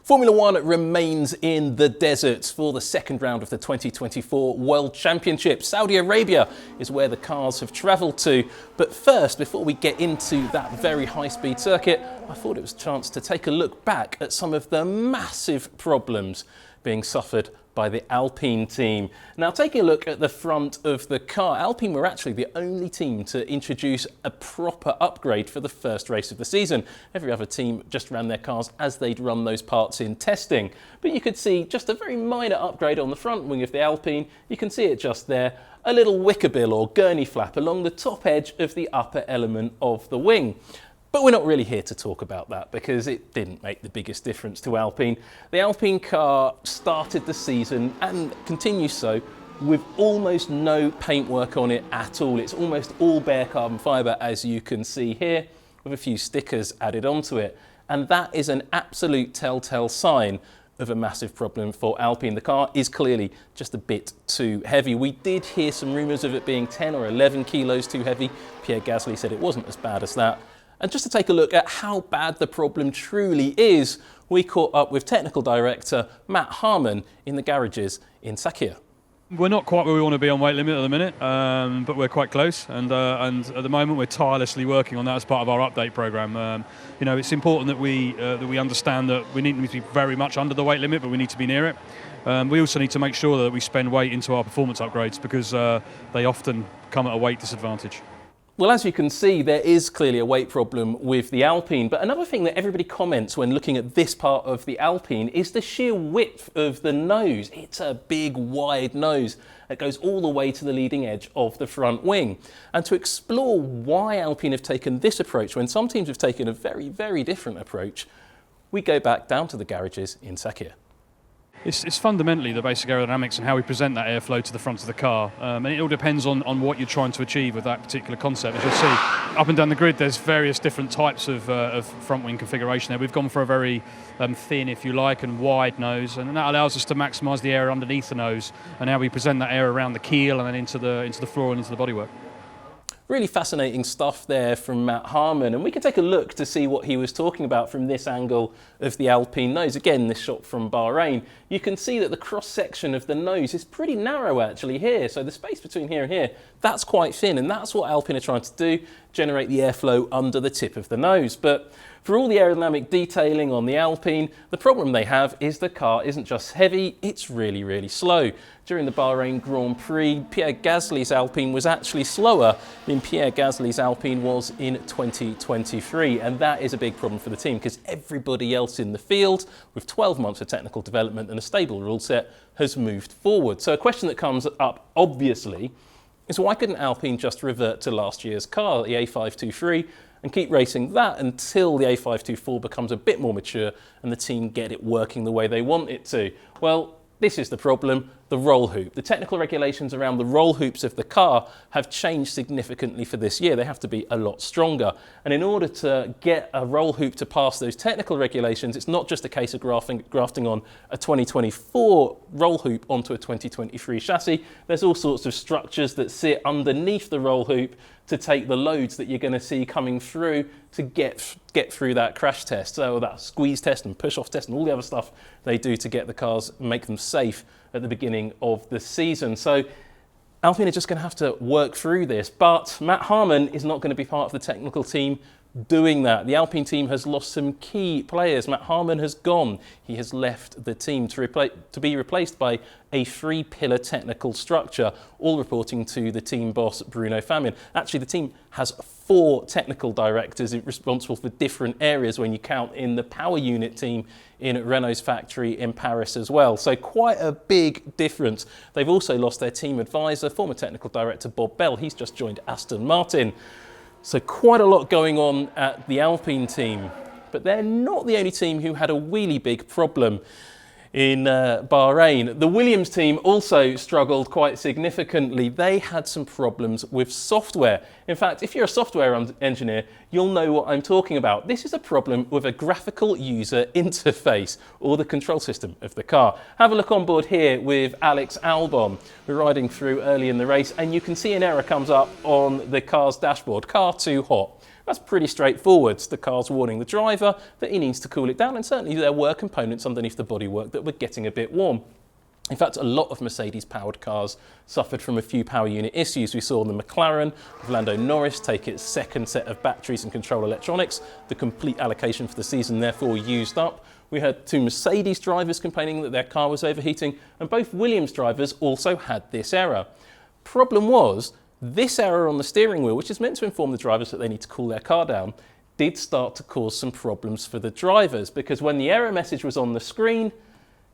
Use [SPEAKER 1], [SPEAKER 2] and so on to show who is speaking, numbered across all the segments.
[SPEAKER 1] Formula One remains in the desert for the second round of the 2024 World Championship. Saudi Arabia is where the cars have travelled to. But first, before we get into that very high-speed circuit, I thought it was a chance to take a look back at some of the massive problems being suffered by the Alpine team. Now, taking a look at the front of the car, Alpine were actually the only team to introduce a proper upgrade for the first race of the season. Every other team just ran their cars as they'd run those parts in testing. But you could see just a very minor upgrade on the front wing of the Alpine. You can see it just there, a little wicker bill or gurney flap along the top edge of the upper element of the wing. But we're not really here to talk about that because it didn't make the biggest difference to Alpine. The Alpine car started the season and continues so with almost no paintwork on it at all. It's almost all bare carbon fibre, as you can see here, with a few stickers added onto it. And that is an absolute telltale sign of a massive problem for Alpine. The car is clearly just a bit too heavy. We did hear some rumours of it being 10 or 11 kilos too heavy. Pierre Gasly said it wasn't as bad as that. And just to take a look at how bad the problem truly is, we caught up with technical director Matt Harmon in the garages in Sakhir.
[SPEAKER 2] We're not quite where we want to be on weight limit at the minute, but we're quite close. And at the moment, we're tirelessly working on that as part of our update program. It's important that we understand that we need to be very much under the weight limit, but we need to be near it. We also need to make sure that we spend weight into our performance upgrades because they often come at a weight disadvantage.
[SPEAKER 1] Well, as you can see, there is clearly a weight problem with the Alpine. But another thing that everybody comments when looking at this part of the Alpine is the sheer width of the nose. It's a big, wide nose that goes all the way to the leading edge of the front wing. And to explore why Alpine have taken this approach when some teams have taken a very, very different approach, we go back down to the garages in Sakhir.
[SPEAKER 2] It's fundamentally the basic aerodynamics and how we present that airflow to the front of the car. And it all depends on what you're trying to achieve with that particular concept. As you'll see, up and down the grid, there's various different types of front wing configuration there. We've gone for a very thin, if you like, and wide nose, and that allows us to maximise the air underneath the nose and how we present that air around the keel and then into the floor and into the bodywork.
[SPEAKER 1] Really fascinating stuff there from Matt Harmon, and we can take a look to see what he was talking about from this angle of the Alpine nose. Again, this shot from Bahrain. You can see that the cross-section of the nose is pretty narrow actually here, so the space between here and here, that's quite thin, and that's what Alpine are trying to do, generate the airflow under the tip of the nose. But for all the aerodynamic detailing on the Alpine, the problem they have is the car isn't just heavy, it's really, really slow. During the Bahrain Grand Prix, Pierre Gasly's Alpine was actually slower than Pierre Gasly's Alpine was in 2023. And that is a big problem for the team because everybody else in the field, with 12 months of technical development and a stable rule set, has moved forward. So a question that comes up, obviously, is why couldn't Alpine just revert to last year's car, the A523, and keep racing that until the A524 becomes a bit more mature and the team get it working the way they want it to? Well, this is the problem, the roll hoop. The technical regulations around the roll hoops of the car have changed significantly for this year. They have to be a lot stronger. And in order to get a roll hoop to pass those technical regulations, it's not just a case of grafting on a 2024 roll hoop onto a 2023 chassis. There's all sorts of structures that sit underneath the roll hoop to take the loads that you're going to see coming through to get through that crash test. So that squeeze test and push-off test and all the other stuff they do to get the cars, make them safe at the beginning of the season. So Alpine are just going to have to work through this. But Matt Harmon is not going to be part of the technical team doing that. The Alpine team has lost some key players. Matt Harmon has gone. He has left the team to be replaced by a three-pillar technical structure, all reporting to the team boss, Bruno Famin. Actually, the team has 4 technical directors responsible for different areas when you count in the power unit team in Renault's factory in Paris as well. So quite a big difference. They've also lost their team advisor, former technical director Bob Bell. He's just joined Aston Martin. So quite a lot going on at the Alpine team, but they're not the only team who had a really big problem in Bahrain. The Williams team also struggled quite significantly. They had some problems with software. In fact, if you're a software engineer, you'll know what I'm talking about. This is a problem with a graphical user interface, or the control system of the car. Have a look on board here with Alex Albon. We're riding through early in the race, and you can see an error comes up on the car's dashboard, car too hot. That's pretty straightforward. The car's warning the driver that he needs to cool it down, and certainly there were components underneath the bodywork that were getting a bit warm. In fact, a lot of Mercedes-powered cars suffered from a few power unit issues. We saw the McLaren of Lando Norris take its second set of batteries and control electronics. The complete allocation for the season therefore used up. We heard 2 Mercedes drivers complaining that their car was overheating, and both Williams drivers also had this error. Problem was, this error on the steering wheel, which is meant to inform the drivers that they need to cool their car down, did start to cause some problems for the drivers, because when the error message was on the screen,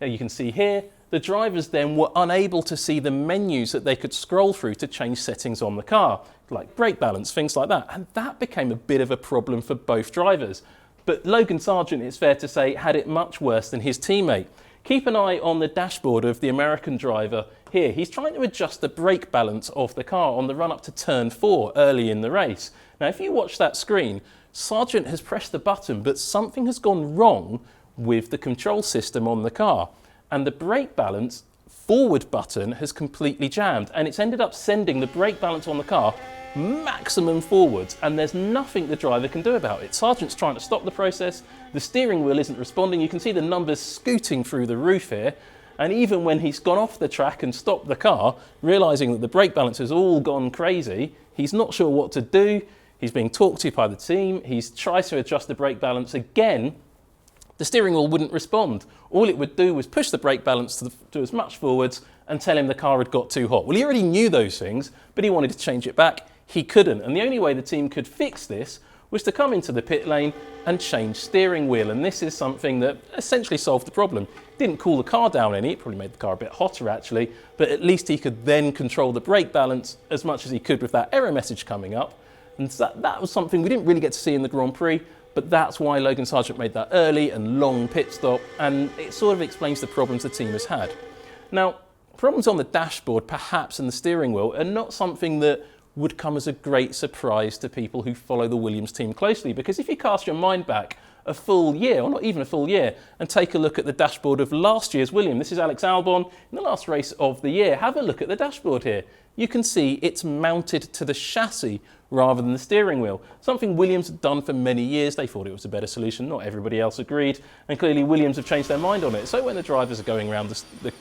[SPEAKER 1] you can see here, the drivers then were unable to see the menus that they could scroll through to change settings on the car, like brake balance, things like that. And that became a bit of a problem for both drivers. But Logan Sargeant, it's fair to say, had it much worse than his teammate. Keep an eye on the dashboard of the American driver here. He's trying to adjust the brake balance of the car on the run up to turn 4 early in the race. Now, if you watch that screen, Sargeant has pressed the button, but something has gone wrong with the control system on the car. And the brake balance forward button has completely jammed, and it's ended up sending the brake balance on the car maximum forwards, and there's nothing the driver can do about it. Sargeant's trying to stop the process, the steering wheel isn't responding, you can see the numbers scooting through the roof here, and even when he's gone off the track and stopped the car, realising that the brake balance has all gone crazy, he's not sure what to do, he's being talked to by the team, he's tried to adjust the brake balance again. The steering wheel wouldn't respond. All it would do was push the brake balance to as much forwards and tell him the car had got too hot. Well, he already knew those things, but he wanted to change it back. He couldn't. And the only way the team could fix this was to come into the pit lane and change steering wheel. And this is something that essentially solved the problem. Didn't cool the car down any, it probably made the car a bit hotter actually, but at least he could then control the brake balance as much as he could with that error message coming up. And that was something we didn't really get to see in the Grand Prix. But that's why Logan Sargeant made that early and long pit stop, and it sort of explains the problems the team has had. Now, problems on the dashboard, perhaps, and the steering wheel are not something that would come as a great surprise to people who follow the Williams team closely, because if you cast your mind back a full year, or not even a full year, and take a look at the dashboard of last year's Williams, this is Alex Albon in the last race of the year. Have a look at the dashboard here. You can see it's mounted to the chassis rather than the steering wheel. Something Williams had done for many years. They thought it was a better solution. Not everybody else agreed. And clearly Williams have changed their mind on it. So when the drivers are going around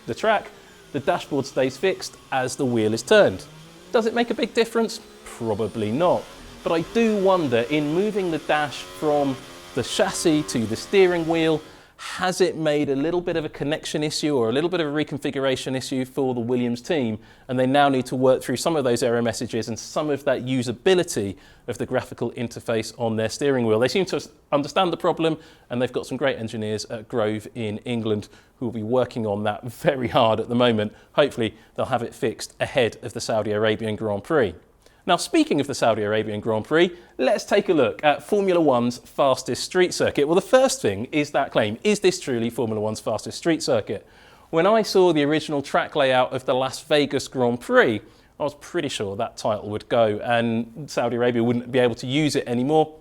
[SPEAKER 1] the track, the dashboard stays fixed as the wheel is turned. Does it make a big difference? Probably not. But I do wonder, in moving the dash from the chassis to the steering wheel, has it made a little bit of a connection issue or a little bit of a reconfiguration issue for the Williams team, and they now need to work through some of those error messages and some of that usability of the graphical interface on their steering wheel? They seem to understand the problem, and they've got some great engineers at Grove in England who will be working on that very hard at the moment. Hopefully they'll have it fixed ahead of the Saudi Arabian Grand Prix. Now, speaking of the Saudi Arabian Grand Prix, let's take a look at Formula One's fastest street circuit. Well, the first thing is that claim. Is this truly Formula One's fastest street circuit? When I saw the original track layout of the Las Vegas Grand Prix, I was pretty sure that title would go and Saudi Arabia wouldn't be able to use it anymore.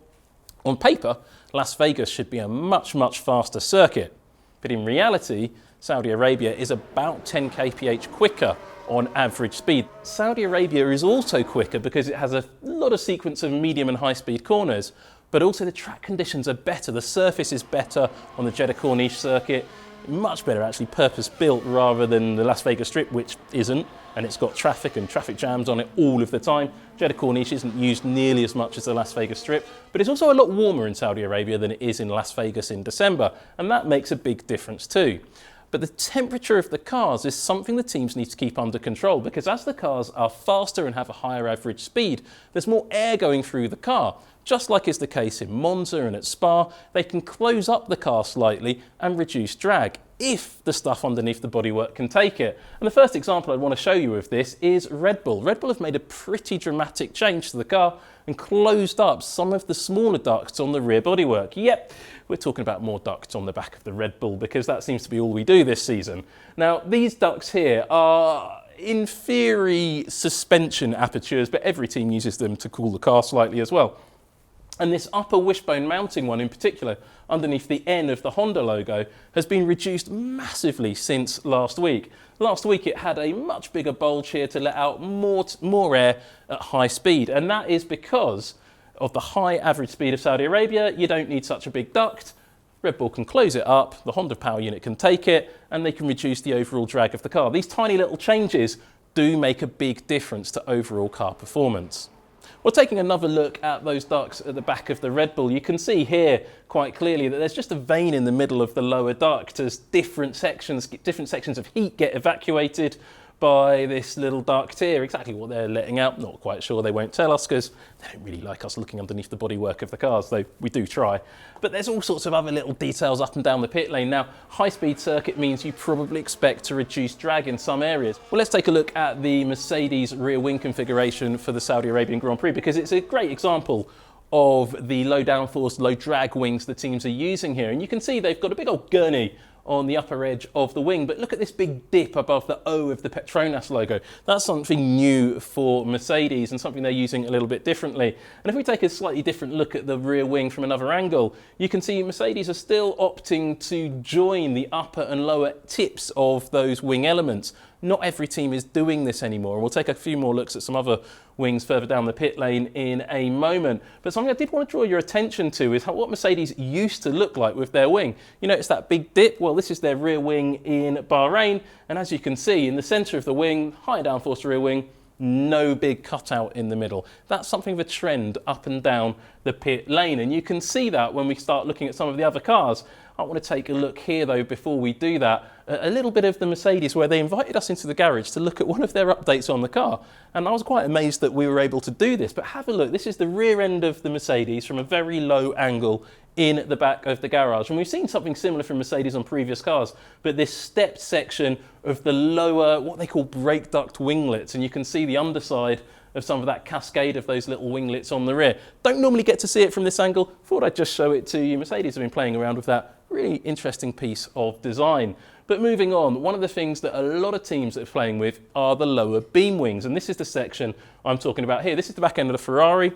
[SPEAKER 1] On paper, Las Vegas should be a much, much faster circuit. But in reality, Saudi Arabia is about 10 kph quicker on average speed. Saudi Arabia is also quicker because it has a lot of sequence of medium and high speed corners, but also the track conditions are better. The surface is better on the Jeddah Corniche circuit, much better actually, purpose built rather than the Las Vegas Strip, which isn't, and it's got traffic and traffic jams on it all of the time. Jeddah Corniche isn't used nearly as much as the Las Vegas Strip, but it's also a lot warmer in Saudi Arabia than it is in Las Vegas in December, and that makes a big difference too. But the temperature of the cars is something the teams need to keep under control, because as the cars are faster and have a higher average speed, there's more air going through the car. Just like is the case in Monza and at Spa, they can close up the car slightly and reduce drag if the stuff underneath the bodywork can take it. And the first example I want to show you of this is Red Bull. Red Bull have made a pretty dramatic change to the car and closed up some of the smaller ducts on the rear bodywork. Yep, we're talking about more ducts on the back of the Red Bull because that seems to be all we do this season. Now, these ducts here are in theory suspension apertures, but every team uses them to cool the car slightly as well. And this upper wishbone mounting one in particular, underneath the N of the Honda logo, has been reduced massively since last week. Last week it had a much bigger bulge here to let out more air at high speed, and that is because of the high average speed of Saudi Arabia, you don't need such a big duct. Red Bull can close it up, the Honda power unit can take it, and they can reduce the overall drag of the car. These tiny little changes do make a big difference to overall car performance. Well, taking another look at those ducts at the back of the Red Bull, you can see here quite clearly that there's just a vein in the middle of the lower duct as different sections of heat get evacuated by this little duct here. Exactly what they're letting out, not quite sure. They won't tell us because they don't really like us looking underneath the bodywork of the cars, though we do try. But there's all sorts of other little details up and down the pit lane. Now, high-speed circuit means you probably expect to reduce drag in some areas. Well, let's take a look at the Mercedes rear wing configuration for the Saudi Arabian Grand Prix, because it's a great example of the low downforce, low drag wings the teams are using here. And you can see they've got a big old gurney on the upper edge of the wing, but look at this big dip above the O of the Petronas logo. That's something new for Mercedes and something they're using a little bit differently. And if we take a slightly different look at the rear wing from another angle, you can see Mercedes are still opting to join the upper and lower tips of those wing elements. Not every team is doing this anymore, and we'll take a few more looks at some other wings further down the pit lane in a moment. But something I did want to draw your attention to is what Mercedes used to look like with their wing. You notice that big dip? Well, this is their rear wing in Bahrain, and as you can see, in the centre of the wing, high downforce rear wing, no big cutout in the middle. That's something of a trend up and down the pit lane, and you can see that when we start looking at some of the other cars. I want to take a look here though before we do that, a little bit of the Mercedes, where they invited us into the garage to look at one of their updates on the car, and I was quite amazed that we were able to do this. But have a look, this is the rear end of the Mercedes from a very low angle in the back of the garage, and we've seen something similar from Mercedes on previous cars, but this stepped section of the lower, what they call brake duct winglets, and you can see the underside of some of that cascade of those little winglets on the rear. Don't normally get to see it from this angle, thought I'd just show it to you. Mercedes have been playing around with that really interesting piece of design. But moving on, one of the things that a lot of teams are playing with are the lower beam wings, and this is the section I'm talking about here. This is the back end of the Ferrari.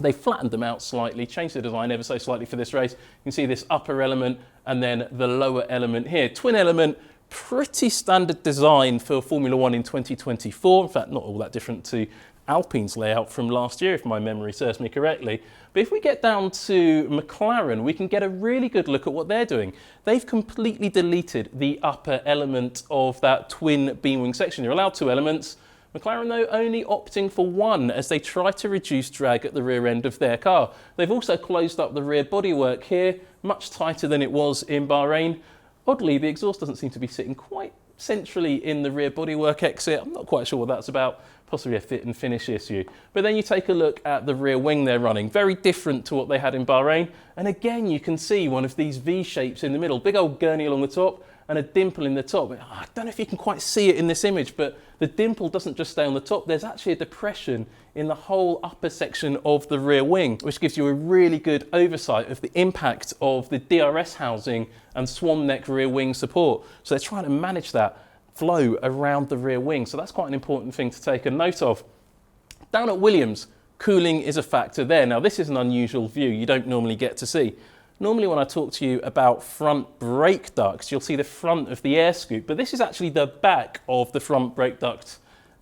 [SPEAKER 1] They flattened them out slightly, changed the design ever so slightly for this race. You can see this upper element and then the lower element here. Twin element, pretty standard design for Formula One in 2024. In fact, not all that different to Alpine's layout from last year, if my memory serves me correctly. But if we get down to McLaren, we can get a really good look at what they're doing. They've completely deleted the upper element of that twin beam wing section. You're allowed two elements. McLaren, though, only opting for one as they try to reduce drag at the rear end of their car. They've also closed up the rear bodywork here, much tighter than it was in Bahrain. Oddly, the exhaust doesn't seem to be sitting quite centrally in the rear bodywork exit. I'm not quite sure what that's about, possibly a fit and finish issue. But then you take a look at the rear wing they're running, very different to what they had in Bahrain. And again, you can see one of these V shapes in the middle, big old gurney along the top, and a dimple in the top. I don't know if you can quite see it in this image, but the dimple doesn't just stay on the top. There's actually a depression in the whole upper section of the rear wing, which gives you a really good oversight of the impact of the DRS housing and swan neck rear wing support. So they're trying to manage that flow around the rear wing. So that's quite an important thing to take a note of. Down at Williams, cooling is a factor there. Now, this is an unusual view you don't normally get to see. Normally when I talk to you about front brake ducts, you'll see the front of the air scoop, but this is actually the back of the front brake duct.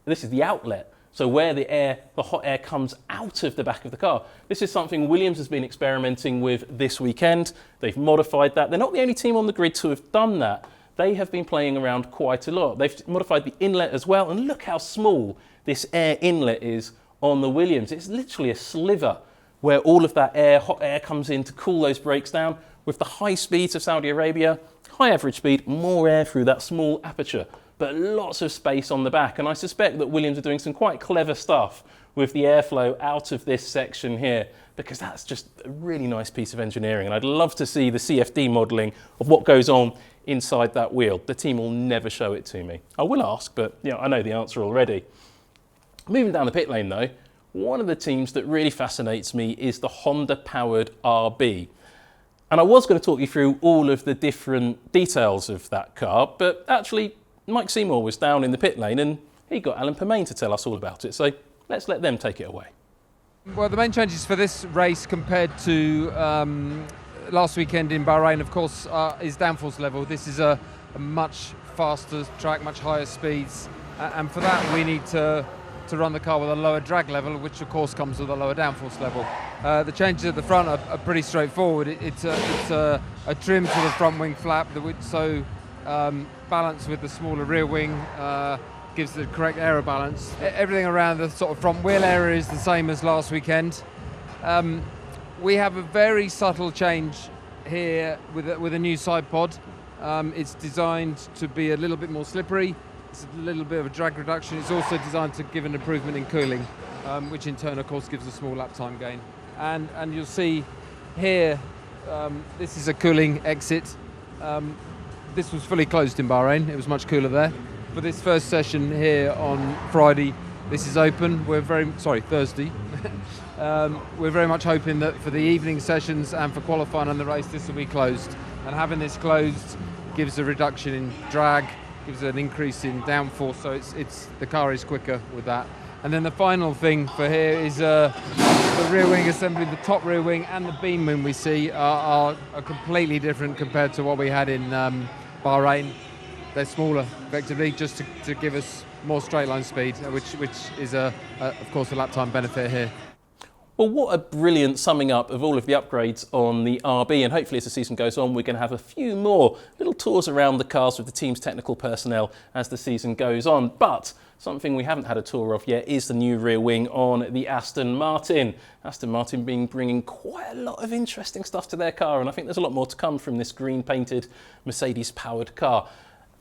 [SPEAKER 1] This is the outlet, so where the hot air comes out of the back of the car. This is something Williams has been experimenting with this weekend. They've modified that. They're not the only team on the grid to have done that. They have been playing around quite a lot. They've modified the inlet as well, and look how small this air inlet is on the Williams. It's literally a sliver where all of that hot air comes in to cool those brakes down. With the high speeds of Saudi Arabia, high average speed, more air through that small aperture, but lots of space on the back. And I suspect that Williams are doing some quite clever stuff with the airflow out of this section here, because that's just a really nice piece of engineering. And I'd love to see the CFD modelling of what goes on inside that wheel. The team will never show it to me. I will ask, but I know the answer already. Moving down the pit lane though, one of the teams that really fascinates me is the Honda-powered RB. And I was going to talk you through all of the different details of that car, but actually Mike Seymour was down in the pit lane and he got Alan Permain to tell us all about it. So let's let them take it away.
[SPEAKER 3] Well, the main changes for this race compared to last weekend in Bahrain, of course, is downforce level. This is a much faster track, much higher speeds, and for that we need to to run the car with a lower drag level, which of course comes with a lower downforce level. The changes at the front are pretty straightforward. It's a trim to the front wing flap, so balanced with the smaller rear wing, gives the correct aero balance. Everything around the sort of front wheel area is the same as last weekend. We have a very subtle change here with a new side pod. It's designed to be a little bit more slippery. It's a little bit of a drag reduction. It's also designed to give an improvement in cooling, which in turn, of course, gives a small lap time gain. And you'll see here, this is a cooling exit. This was fully closed in Bahrain. It was much cooler there. For this first session here on Friday, this is open. Thursday. We're very much hoping that for the evening sessions and for qualifying on the race, this will be closed. And having this closed gives a reduction in drag, gives an increase in downforce, so the car is quicker with that. And then the final thing for here is the rear wing assembly. The top rear wing and the beam wing we see are completely different compared to what we had in Bahrain. They're smaller, effectively, just to give us more straight line speed, which is, of course, a lap time benefit here.
[SPEAKER 1] Well, what a brilliant summing up of all of the upgrades on the RB, and hopefully as the season goes on we're going to have a few more little tours around the cars with the team's technical personnel as the season goes on. But something we haven't had a tour of yet is the new rear wing on the Aston Martin. Aston Martin bringing quite a lot of interesting stuff to their car, and I think there's a lot more to come from this green painted Mercedes powered car.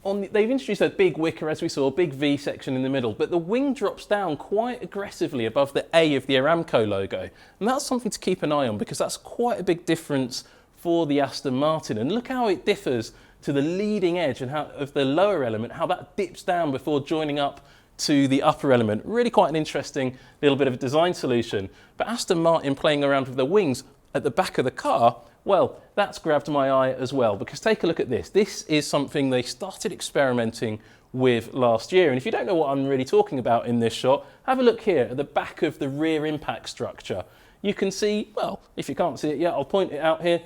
[SPEAKER 1] They've introduced a big wicker, as we saw, a big V section in the middle, but the wing drops down quite aggressively above the A of the Aramco logo. And that's something to keep an eye on, because that's quite a big difference for the Aston Martin. And look how it differs to the leading edge and of the lower element, how that dips down before joining up to the upper element. Really quite an interesting little bit of a design solution. But Aston Martin playing around with the wings at the back of the car, well, that's grabbed my eye as well, because take a look at this. This is something they started experimenting with last year. And if you don't know what I'm really talking about in this shot, have a look here at the back of the rear impact structure. You can see, well, if you can't see it yet, I'll point it out here,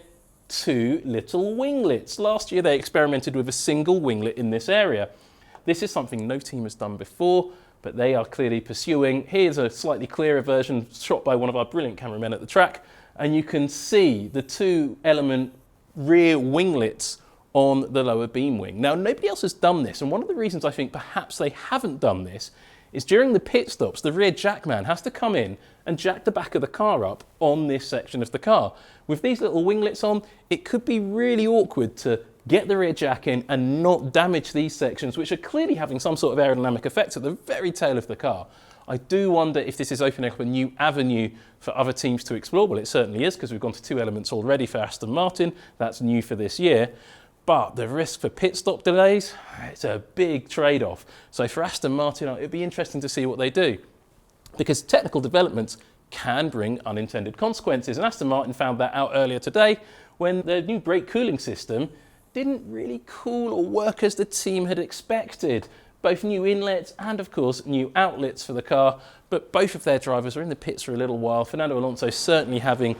[SPEAKER 1] 2 little winglets. Last year they experimented with a single winglet in this area. This is something no team has done before, but they are clearly pursuing. Here's a slightly clearer version shot by one of our brilliant cameramen at the track. And you can see the 2-element rear winglets on the lower beam wing. Now, nobody else has done this, and one of the reasons I think perhaps they haven't done this is during the pit stops, the rear jackman has to come in and jack the back of the car up on this section of the car. With these little winglets on, it could be really awkward to get the rear jack in and not damage these sections, which are clearly having some sort of aerodynamic effect at the very tail of the car. I do wonder if this is opening up a new avenue for other teams to explore. Well, it certainly is, because we've gone to 2 elements already for Aston Martin. That's new for this year. But the risk for pit stop delays, it's a big trade-off. So for Aston Martin, it'd be interesting to see what they do, because technical developments can bring unintended consequences. And Aston Martin found that out earlier today when their new brake cooling system didn't really cool or work as the team had expected. Both new inlets and, of course, new outlets for the car, but both of their drivers were in the pits for a little while. Fernando Alonso certainly having,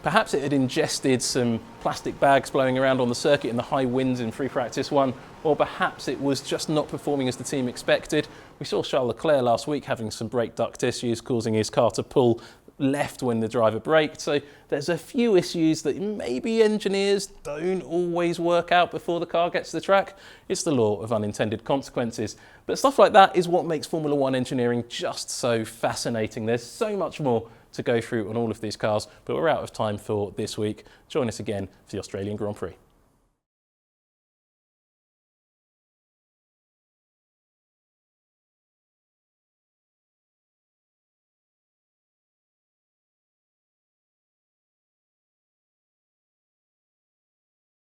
[SPEAKER 1] perhaps it had ingested some plastic bags blowing around on the circuit in the high winds in free practice 1, or perhaps it was just not performing as the team expected. We saw Charles Leclerc last week having some brake duct issues, causing his car to pull left when the driver braked. So there's a few issues that maybe engineers don't always work out before the car gets to the track. It's the law of unintended consequences. But stuff like that is what makes Formula One engineering just so fascinating. There's so much more to go through on all of these cars, but we're out of time for this week. Join us again for the Australian Grand Prix.